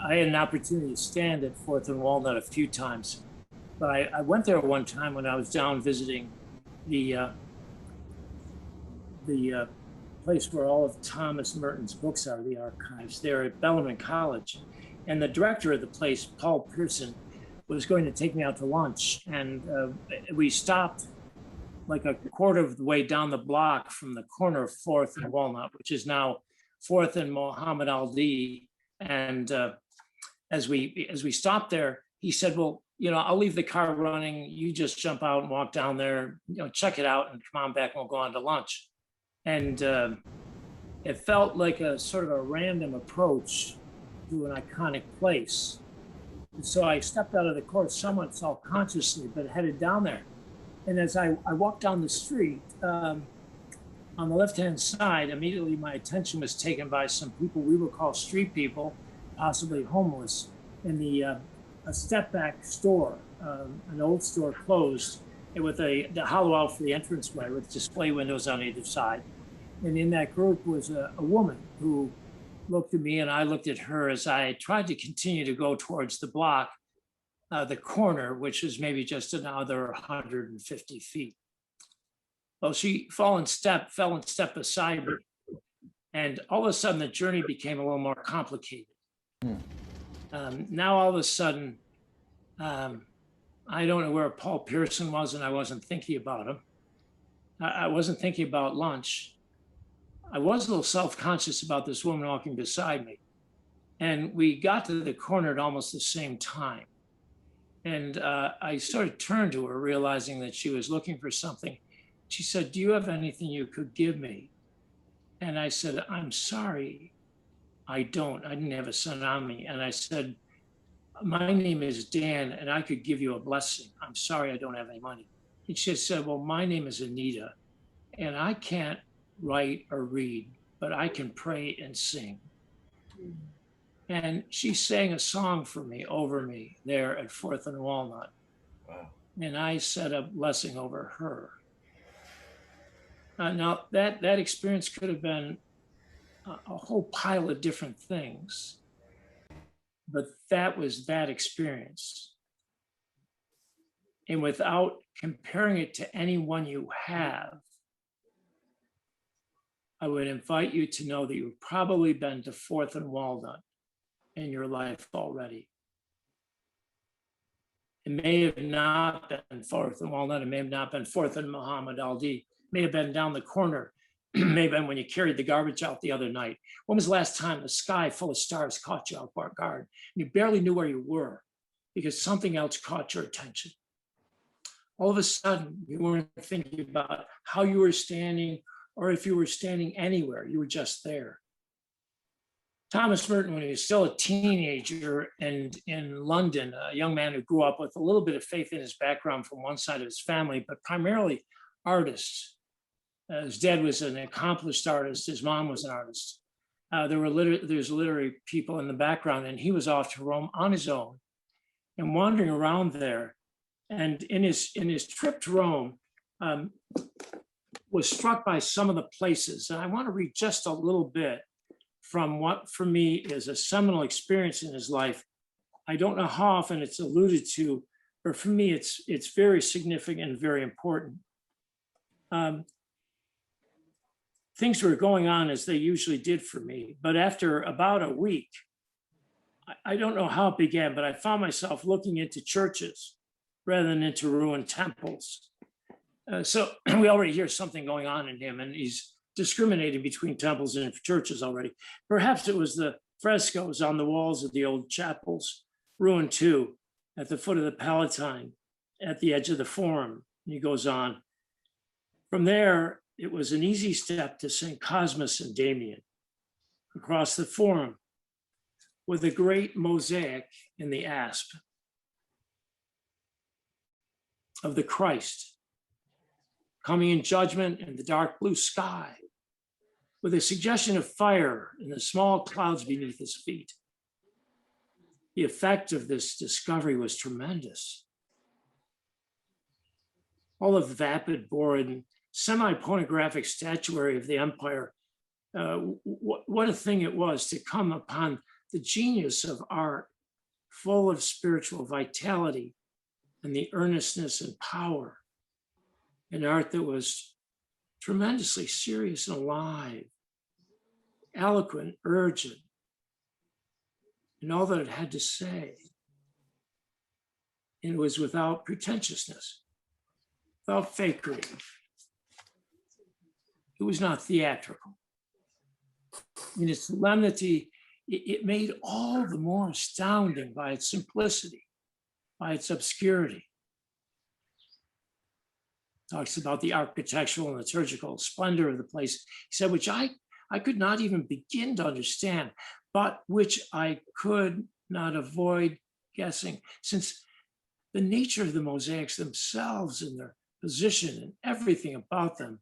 I had an opportunity to stand at 4th and Walnut a few times, but I went there one time when I was down visiting the place where all of Thomas Merton's books are, the archives there at Bellarmine College. And the director of the place, Paul Pearson, was going to take me out to lunch. And we stopped like a quarter of the way down the block from the corner of 4th and Walnut, which is now 4th and Muhammad Ali. And as we stopped there, he said, well, I'll leave the car running. You just jump out and walk down there, check it out and come on back and we'll go on to lunch. And it felt like a sort of a random approach to an iconic place. And so I stepped out of the court somewhat self-consciously, but headed down there. And as I walked down the street, on the left-hand side, immediately my attention was taken by some people we would call street people, possibly homeless, in a step-back store, an old store closed, with the hollow out for the entranceway with display windows on either side. And in that group was a woman who looked at me and I looked at her as I tried to continue to go towards the block, the corner, which is maybe just another 150 feet. Well, she fell in step beside me. And all of a sudden the journey became a little more complicated. Now all of a sudden, I don't know where Paul Pearson was and I wasn't thinking about him. I wasn't thinking about lunch. I was a little self-conscious about this woman walking beside me. And we got to the corner at almost the same time. And I sort of turned to her, realizing that she was looking for something. She said, do you have anything you could give me? And I said, I'm sorry, I don't. I didn't have a son on me. And I said, my name is Dan and I could give you a blessing. I'm sorry, I don't have any money. And she said, well, my name is Anita and I can't write or read, but I can pray and sing. And she sang a song for me, over me there at 4th and Walnut. Wow. And I said a blessing over her. Now that experience could have been a whole pile of different things, but that was that experience. And without comparing it to anyone you have, I would invite you to know that you've probably been to 4th and Walnut in your life already. It may have not been 4th and Walnut, it may have not been 4th and Muhammad Ali, it may have been down the corner, may have been when you carried the garbage out the other night. When was the last time the sky full of stars caught you off guard? And you barely knew where you were because something else caught your attention. All of a sudden, you weren't thinking about how you were standing or if you were standing anywhere, you were just there. Thomas Merton, when he was still a teenager and in London, a young man who grew up with a little bit of faith in his background from one side of his family, but primarily artists. His dad was an accomplished artist, his mom was an artist. There's literary people in the background, and he was off to Rome on his own and wandering around there. And in his trip to Rome, was struck by some of the places. And I want to read just a little bit from what for me is a seminal experience in his life. I don't know how often it's alluded to, but for me, it's very significant and very important. Things were going on as they usually did for me, but after about a week, I don't know how it began, but I found myself looking into churches rather than into ruined temples. So we already hear something going on in him, and he's discriminating between temples and churches already. Perhaps it was the frescoes on the walls of the old chapels, ruined too, at the foot of the Palatine, at the edge of the Forum. And he goes on. From there, it was an easy step to St. Cosmas and Damian, across the Forum, with a great mosaic in the asp of the Christ coming in judgment in the dark blue sky, with a suggestion of fire in the small clouds beneath his feet. The effect of this discovery was tremendous. All of the vapid, bored, semi-pornographic statuary of the empire, what a thing it was to come upon the genius of art, full of spiritual vitality and the earnestness and power, an art that was tremendously serious and alive, eloquent, urgent, and all that it had to say. And it was without pretentiousness, without fakery. It was not theatrical. In its solemnity, it made all the more astounding by its simplicity, by its obscurity. Talks about the architectural and liturgical splendor of the place, he said, which I could not even begin to understand, but which I could not avoid guessing, since the nature of the mosaics themselves and their position and everything about them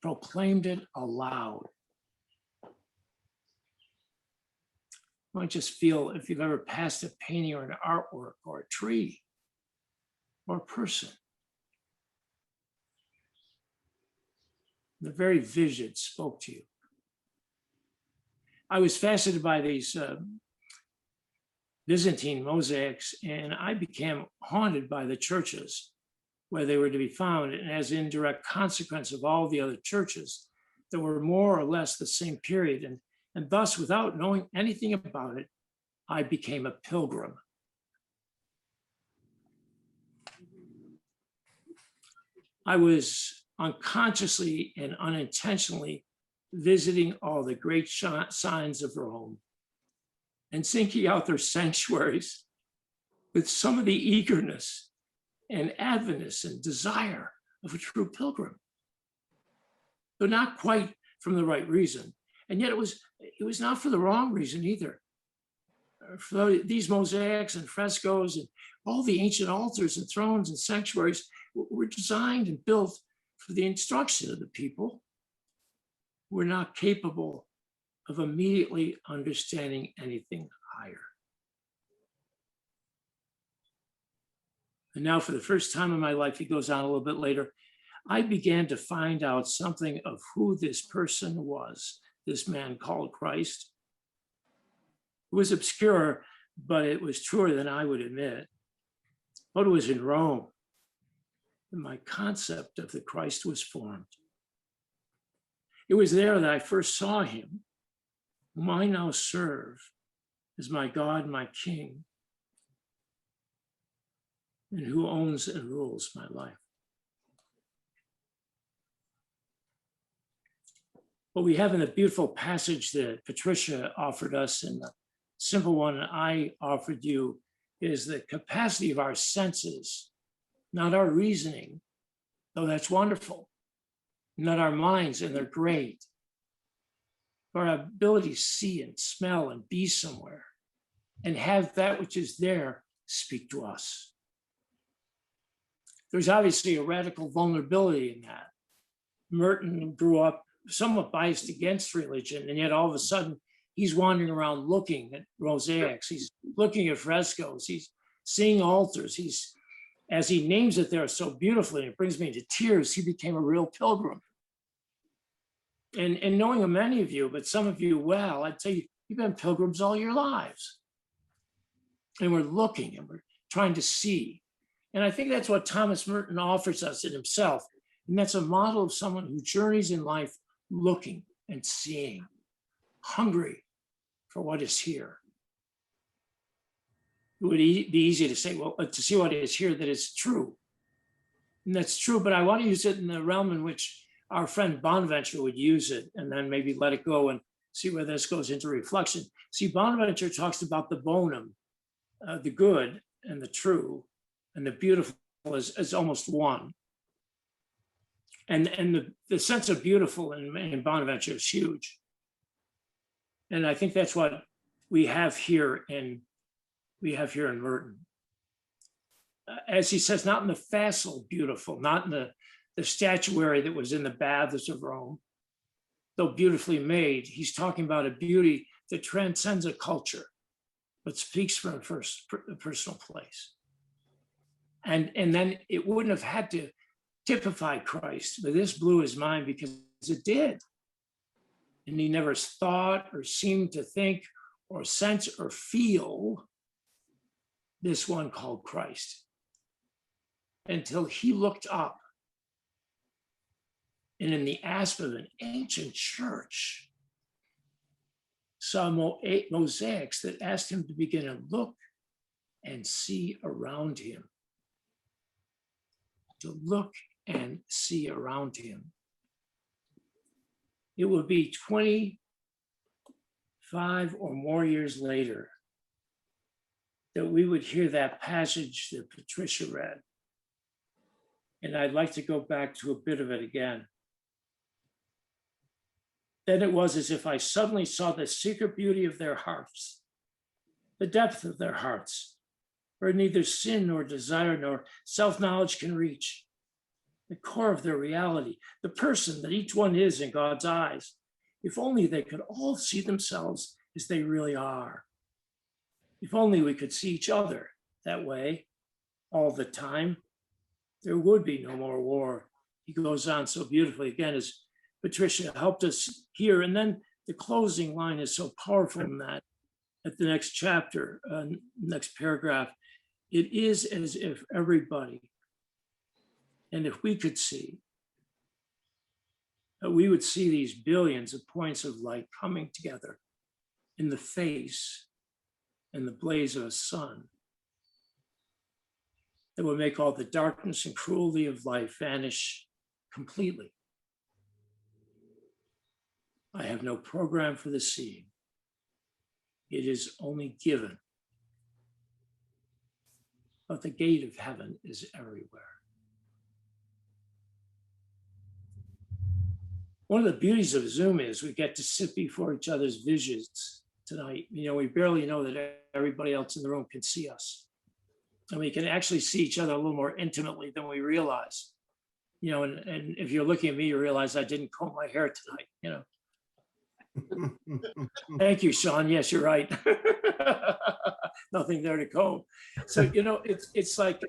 proclaimed it aloud. You might just feel if you've ever passed a painting or an artwork or a tree or a person. The very vision spoke to you. I was fascinated by these Byzantine mosaics, and I became haunted by the churches where they were to be found, and as an indirect consequence of all the other churches that were more or less the same period. And thus, without knowing anything about it, I became a pilgrim. I was unconsciously and unintentionally visiting all the great signs of Rome and seeking out their sanctuaries with some of the eagerness and avidness and desire of a true pilgrim, though not quite from the right reason. And yet it was not for the wrong reason either. For these mosaics and frescoes and all the ancient altars and thrones and sanctuaries were designed and built for the instruction of the people who were not capable of immediately understanding anything higher. And now, for the first time in my life, he goes on a little bit later, I began to find out something of who this person was, this man called Christ. It was obscure, but it was truer than I would admit. But it was in Rome that my concept of the Christ was formed. It was there that I first saw him, whom I now serve as my God, my King, and who owns and rules my life. What we have in the beautiful passage that Patricia offered us and the simple one I offered you is the capacity of our senses, not our reasoning, though that's wonderful, not our minds, and they're great, but our ability to see and smell and be somewhere and have that which is there speak to us. There's obviously a radical vulnerability in that. Merton grew up somewhat biased against religion, and yet all of a sudden he's wandering around looking at mosaics, he's looking at frescoes, he's seeing altars, he's, as he names it there so beautifully, and it brings me to tears, he became a real pilgrim. And knowing many of you, but some of you well, I'd say you've been pilgrims all your lives. And we're looking and we're trying to see. And I think that's what Thomas Merton offers us in himself. And that's a model of someone who journeys in life looking and seeing, hungry for what is here. It would be easy to say, well, to see what is here that is true. And that's true, but I want to use it in the realm in which our friend Bonaventure would use it, and then maybe let it go and see where this goes into reflection. See, Bonaventure talks about the bonum, the good and the true and the beautiful as almost one. And the sense of beautiful in Bonaventure is huge. And I think that's what we have here in Merton. As he says, not in the facile beautiful, not in the statuary that was in the baths of Rome, though beautifully made. He's talking about a beauty that transcends a culture, but speaks from a personal place. And then it wouldn't have had to typify Christ, but this blew his mind because it did. And he never thought or seemed to think or sense or feel this one called Christ until he looked up. And in the asp of an ancient church, saw mosaics that asked him to begin to look and see around him. To look and see around him. It would be 25 or more years later that we would hear that passage that Patricia read. And I'd like to go back to a bit of it again. Then it was as if I suddenly saw the secret beauty of their hearts, the depth of their hearts, where neither sin nor desire nor self-knowledge can reach, the core of their reality, the person that each one is in God's eyes. If only they could all see themselves as they really are. If only we could see each other that way all the time, there would be no more war. He goes on so beautifully again as Patricia helped us here. And then the closing line is so powerful in that at the next chapter, next paragraph. It is as if everybody, and if we could see, we would see these billions of points of light coming together in the face and the blaze of a sun that would make all the darkness and cruelty of life vanish completely. I have no program for the seeing. It is only given. But the gate of heaven is everywhere. One of the beauties of Zoom is we get to sit before each other's visions tonight. You know, we barely know that everybody else in the room can see us. And we can actually see each other a little more intimately than we realize. You know, and if you're looking at me, you realize I didn't comb my hair tonight, you know. Thank you, Sean. Yes, you're right. Nothing there to comb. So, you know, it's like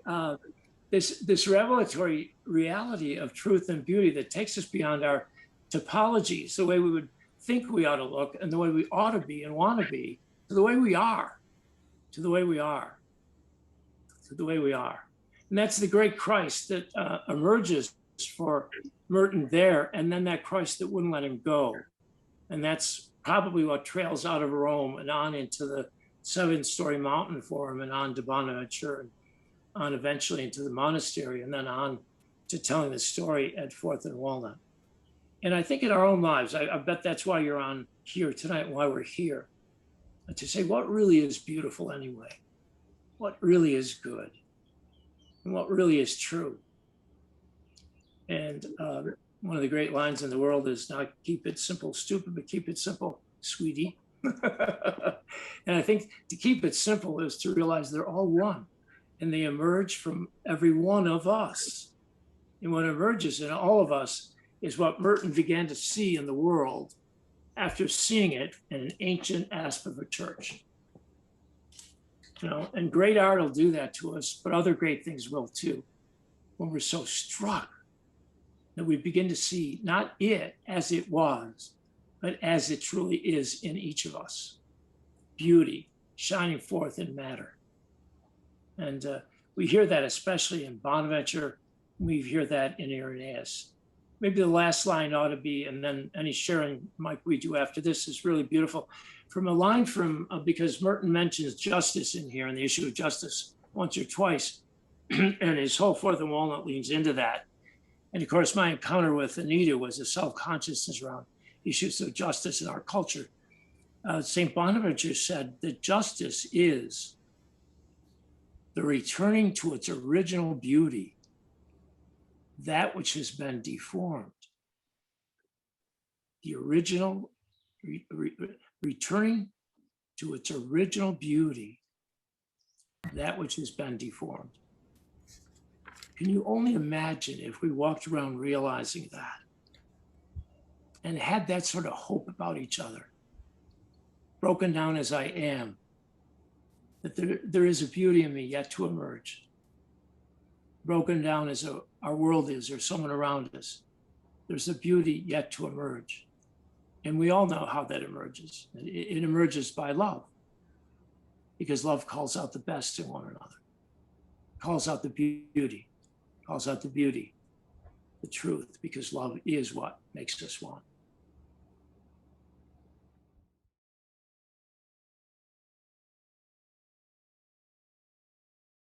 this revelatory reality of truth and beauty that takes us beyond our topologies, the way we would think we ought to look and the way we ought to be and want to be, to the way we are, to the way we are, to the way we are. And that's the great Christ that emerges for Merton there, and then that Christ that wouldn't let him go. And that's probably what trails out of Rome and on into the 7-story mountain for him and on to Bonaventure and on eventually into the monastery and then on to telling the story at 4th and Walnut. And I think in our own lives, I bet that's why you're on here tonight and why we're here, to say what really is beautiful anyway, what really is good, and what really is true. And one of the great lines in the world is not keep it simple, stupid, but keep it simple, sweetie. And I think to keep it simple is to realize they're all one and they emerge from every one of us. And what emerges in all of us is what Merton began to see in the world after seeing it in an ancient asp of a church. You know, and great art will do that to us, but other great things will too. When we're so struck that we begin to see not it as it was, but as it truly is in each of us. Beauty shining forth in matter. And we hear that especially in Bonaventure. We hear that in Irenaeus. Maybe the last line ought to be, and then any sharing, Mike, we do after this is really beautiful. From a line from, because Merton mentions justice in here and the issue of justice once or twice, and his whole 4th and Walnut leans into that. And of course, my encounter with Anita was a self-consciousness around issues of justice in our culture. St. Bonaventure said that justice is the returning to its original beauty, that which has been deformed. The original, returning to its original beauty, that which has been deformed. Can you only imagine if we walked around realizing that and had that sort of hope about each other? Broken down as I am, that there is a beauty in me yet to emerge. Broken down as our world is or someone around us, there's a beauty yet to emerge. And we all know how that emerges. It emerges by love, because love calls out the best in one another, calls out the beauty, the truth, because love is what makes us one.